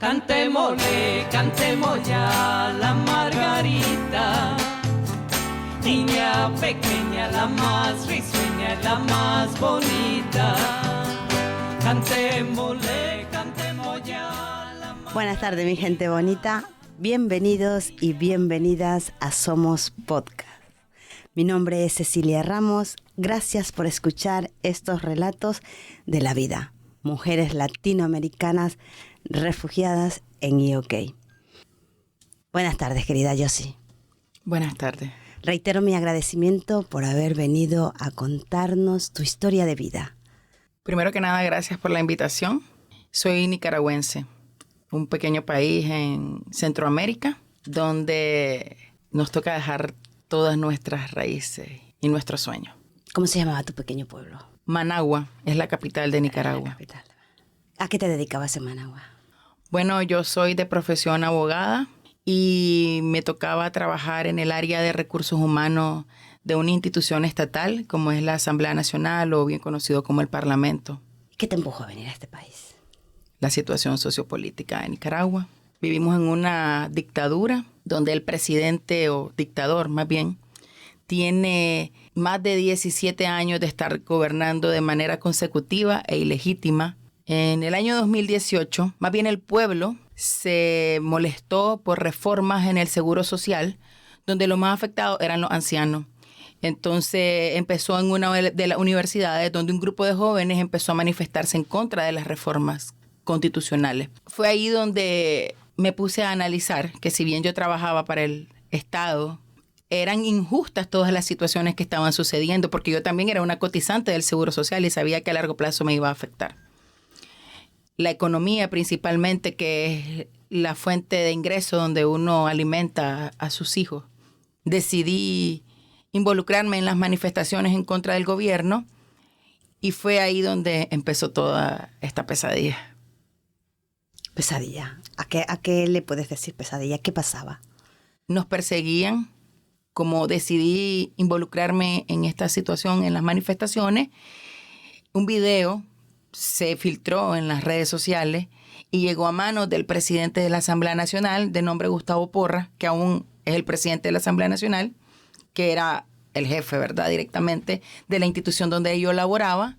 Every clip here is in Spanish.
Cantémosle, cantemos ya la margarita. Niña pequeña, la más risueña, la más bonita. Cantémosle, cantemos ya la más... Buenas tardes, mi gente bonita. Bienvenidos y bienvenidas a Somos Podcast. Mi nombre es Cecilia Ramos. Gracias por escuchar estos relatos de la vida. Mujeres latinoamericanas refugiadas en UK. Buenas tardes, querida Yossi. Buenas tardes. Reitero mi agradecimiento por haber venido a contarnos tu historia de vida. Primero que nada, gracias por la invitación. Soy nicaragüense, un pequeño país en Centroamérica, donde nos toca dejar todas nuestras raíces y nuestros sueños. ¿Cómo se llamaba tu pequeño pueblo? Managua es la capital de Nicaragua. ¿A qué te dedicabas en Managua? Bueno, yo soy de profesión abogada y me tocaba trabajar en el área de recursos humanos de una institución estatal como es la Asamblea Nacional o bien conocido como el Parlamento. ¿Qué te empujó a venir a este país? La situación sociopolítica de Nicaragua. Vivimos en una dictadura donde el presidente o dictador más bien tiene más de 17 años de estar gobernando de manera consecutiva e ilegítima. En el año 2018, más bien el pueblo se molestó por reformas en el seguro social, donde los más afectados eran los ancianos. Entonces empezó en una de las universidades donde un grupo de jóvenes empezó a manifestarse en contra de las reformas constitucionales. Fue ahí donde me puse a analizar que si bien yo trabajaba para el Estado, eran injustas todas las situaciones que estaban sucediendo, porque yo también era una cotizante del Seguro Social y sabía que a largo plazo me iba a afectar. La economía principalmente, que es la fuente de ingreso donde uno alimenta a sus hijos. Decidí involucrarme en las manifestaciones en contra del gobierno y fue ahí donde empezó toda esta pesadilla. Pesadilla. ¿A qué le puedes decir pesadilla? ¿Qué pasaba? Nos perseguían. Como decidí involucrarme en esta situación, en las manifestaciones, un video se filtró en las redes sociales y llegó a manos del presidente de la Asamblea Nacional, de nombre Gustavo Porras, que aún es el presidente de la Asamblea Nacional, que era el jefe, ¿verdad?, directamente de la institución donde yo laboraba.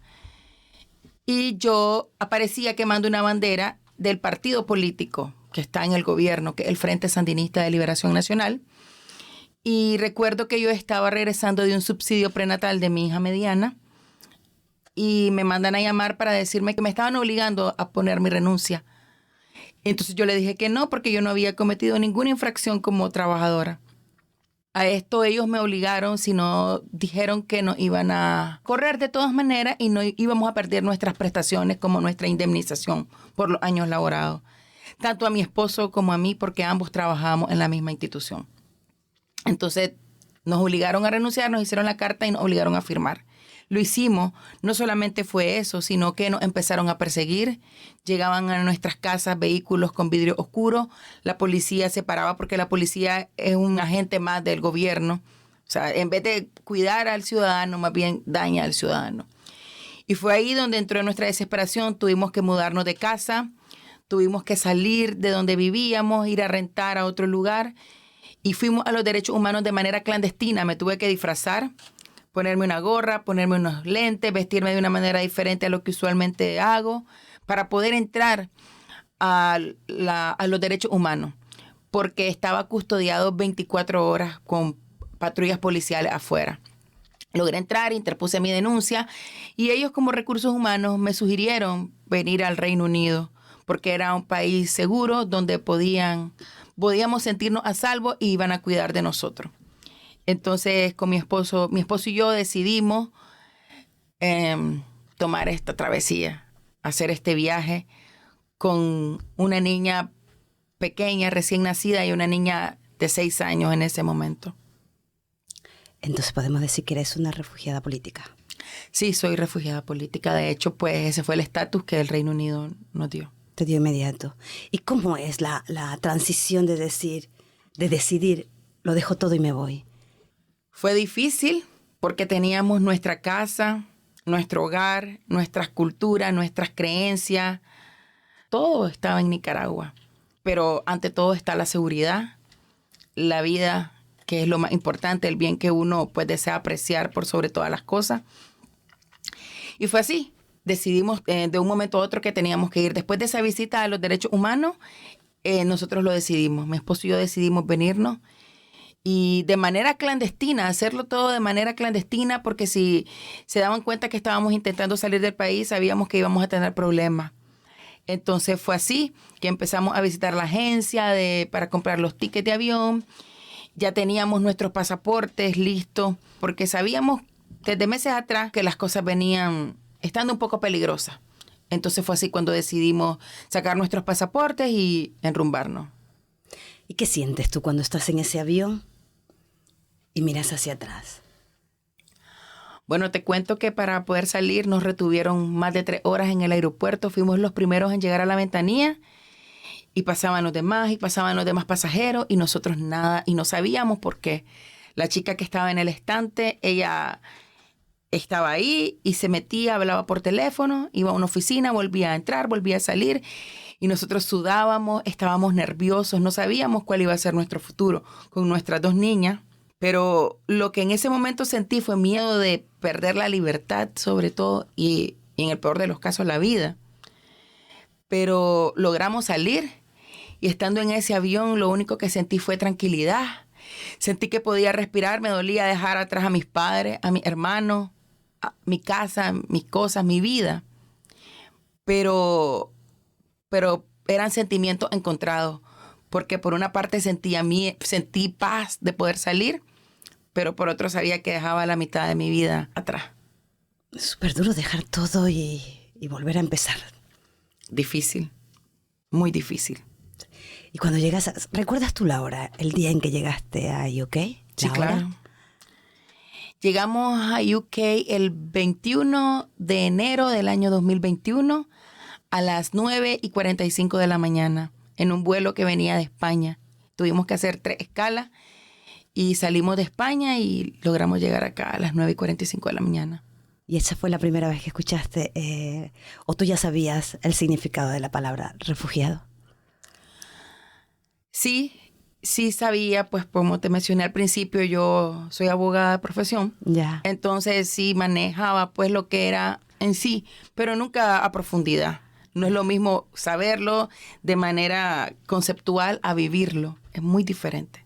Y yo aparecía quemando una bandera del partido político que está en el gobierno, que es el Frente Sandinista de Liberación Nacional. Y recuerdo que yo estaba regresando de un subsidio prenatal de mi hija mediana y me mandan a llamar para decirme que me estaban obligando a poner mi renuncia. Entonces yo le dije que no, porque yo no había cometido ninguna infracción como trabajadora. A esto ellos me obligaron, sino dijeron que nos iban a correr de todas maneras y no íbamos a perder nuestras prestaciones como nuestra indemnización por los años laborados. Tanto a mi esposo como a mí, porque ambos trabajábamos en la misma institución. Entonces nos obligaron a renunciar, nos hicieron la carta y nos obligaron a firmar. Lo hicimos, no solamente fue eso, sino que nos empezaron a perseguir. Llegaban a nuestras casas vehículos con vidrio oscuro, la policía se paraba porque la policía es un agente más del gobierno. O sea, en vez de cuidar al ciudadano, más bien daña al ciudadano. Y fue ahí donde entró nuestra desesperación, tuvimos que mudarnos de casa, tuvimos que salir de donde vivíamos, ir a rentar a otro lugar. Y fuimos a los derechos humanos de manera clandestina. Me tuve que disfrazar, ponerme una gorra, ponerme unos lentes, vestirme de una manera diferente a lo que usualmente hago para poder entrar a los derechos humanos. Porque estaba custodiado 24 horas con patrullas policiales afuera. Logré entrar, interpuse mi denuncia y ellos como recursos humanos me sugirieron venir al Reino Unido porque era un país seguro donde podíamos sentirnos a salvo y iban a cuidar de nosotros. Entonces, con mi esposo y yo decidimos tomar esta travesía, hacer este viaje con una niña pequeña, recién nacida, y una niña de 6 años en ese momento. Entonces podemos decir que eres una refugiada política. Sí, soy refugiada política. De hecho, pues ese fue el estatus que el Reino Unido nos dio. Te dio inmediato. ¿Y cómo es la transición de decidir, lo dejo todo y me voy? Fue difícil porque teníamos nuestra casa, nuestro hogar, nuestras culturas, nuestras creencias. Todo estaba en Nicaragua. pero ante todo está la seguridad, la vida, que es lo más importante, el bien que uno pues desea apreciar por sobre todas las cosas. Y fue así. Decidimos de un momento a otro que teníamos que ir. Después de esa visita a los derechos humanos, nosotros lo decidimos. Mi esposo y yo decidimos venirnos. Y de manera clandestina, hacerlo todo de manera clandestina, porque si se daban cuenta que estábamos intentando salir del país, sabíamos que íbamos a tener problemas. Entonces fue así que empezamos a visitar la agencia para comprar los tickets de avión. Ya teníamos nuestros pasaportes listos, porque sabíamos desde meses atrás que las cosas venían estando un poco peligrosas. Entonces fue así cuando decidimos sacar nuestros pasaportes y enrumbarnos. ¿Y qué sientes tú cuando estás en ese avión y miras hacia atrás? Bueno, te cuento que para poder salir nos retuvieron más de 3 horas en el aeropuerto. Fuimos los primeros en llegar a la ventanilla y pasaban los demás pasajeros y nosotros nada. Y no sabíamos por qué. La chica que estaba en el estante, ella estaba ahí y se metía, hablaba por teléfono, iba a una oficina, volvía a entrar, volvía a salir. Y nosotros sudábamos, estábamos nerviosos, no sabíamos cuál iba a ser nuestro futuro con nuestras 2 niñas. Pero lo que en ese momento sentí fue miedo de perder la libertad, sobre todo, y en el peor de los casos, la vida. Pero logramos salir y estando en ese avión, lo único que sentí fue tranquilidad. Sentí que podía respirar, me dolía dejar atrás a mis padres, a mis hermanos, a mi casa, mis cosas, mi vida. Pero eran sentimientos encontrados, porque por una parte sentí paz de poder salir, pero por otro sabía que dejaba la mitad de mi vida atrás. Es súper duro dejar todo y volver a empezar. Difícil, muy difícil. Y cuando llegas, ¿recuerdas tú la hora, el día en que llegaste a UK? Sí, claro. Llegamos a UK el 21 de enero del año 2021 a las 9:45 de la mañana en un vuelo que venía de España. Tuvimos que hacer 3 escalas y salimos de España y logramos llegar acá a las 9:45 de la mañana. ¿Y esa fue la primera vez que escuchaste o tú ya sabías el significado de la palabra refugiado? Sí sabía, pues como te mencioné al principio, yo soy abogada de profesión. Ya. Entonces sí manejaba pues lo que era en sí, pero nunca a profundidad. No es lo mismo saberlo de manera conceptual a vivirlo. Es muy diferente.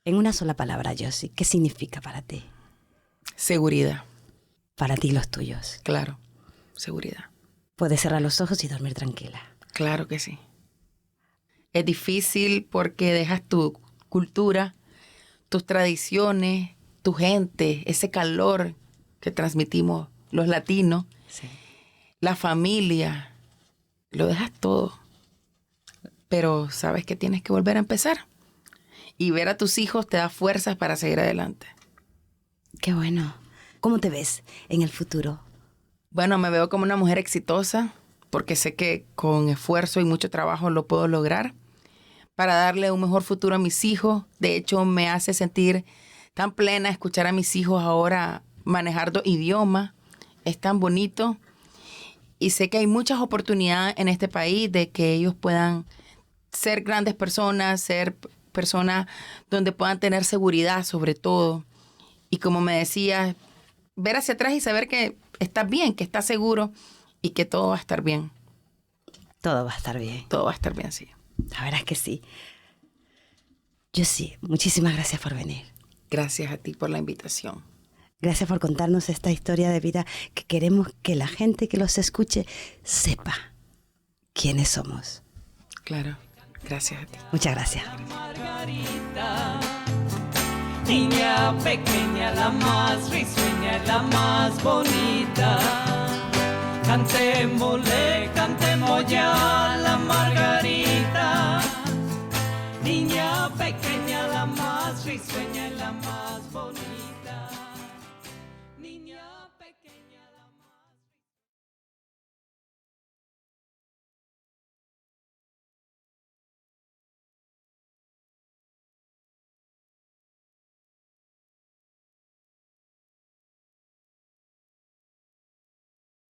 En una sola palabra, Josie, ¿qué significa para ti? Seguridad. Para ti y los tuyos. Claro, seguridad. Puedes cerrar los ojos y dormir tranquila. Claro que sí. Es difícil porque dejas tu cultura, tus tradiciones, tu gente, ese calor que transmitimos los latinos, Sí. la familia, lo dejas todo. Pero sabes que tienes que volver a empezar. Y ver a tus hijos te da fuerzas para seguir adelante. Qué bueno. ¿Cómo te ves en el futuro? Bueno, me veo como una mujer exitosa porque sé que con esfuerzo y mucho trabajo lo puedo lograr para darle un mejor futuro a mis hijos. De hecho, me hace sentir tan plena escuchar a mis hijos ahora manejar 2 idiomas. Es tan bonito. Y sé que hay muchas oportunidades en este país de que ellos puedan ser grandes personas, ser personas donde puedan tener seguridad sobre todo. Y como me decías, ver hacia atrás y saber que estás bien, que estás seguro y que todo va a estar bien. Todo va a estar bien. Todo va a estar bien, sí. La verdad es que sí. Josie, muchísimas gracias por venir. Gracias a ti por la invitación. Gracias por contarnos esta historia de vida que queremos que la gente que los escuche sepa quiénes somos. Claro, gracias a ti. Muchas gracias. Margarita, niña pequeña, la más risueña, la más bonita. Cantémosle, cantémosle.